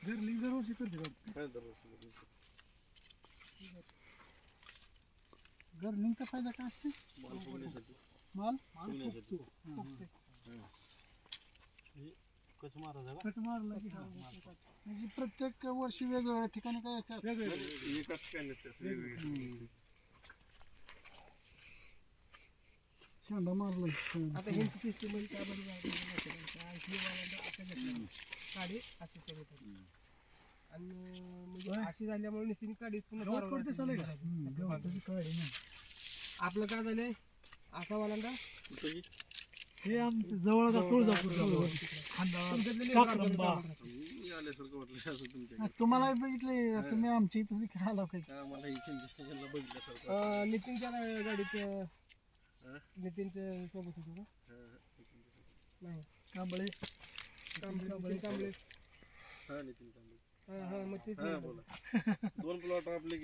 Girling दरवर्षी करते का? काय दरवर्षी गर्लिंगचा फायदा काय असते? माल फुगण्यासाठी माल फुगण्यासाठी. कट मारला की म्हणजे प्रत्येक वर्षी वेगवेगळ्या ठिकाणी काय एकाच ठिकाणी नसते असं वेगवेगळे. शेंडा मारला आता ह्यांची सिस्टीम मध्ये काय बरं काडी अशी सगळी आणि म्हणजे अशी झाल्यामुळे निश्चित काडी पुन्हा आपलं काय झालंय असा वालांडा हे आमचं जवळ तुळजापूर मी आल्यासारखं वाटलं असं तुमच्या तुम्हाला बघितले तुम्ही आमच्या इथं देखील आला काही मला इथे बघितल्यासारखं. नितीनच्या गाडीत नितीनच्या सोबत होतो का नाही कांबळे कांबळे हा नितीन कांबळे. हा मग तेच हा बोला. 2 प्लॉट आपले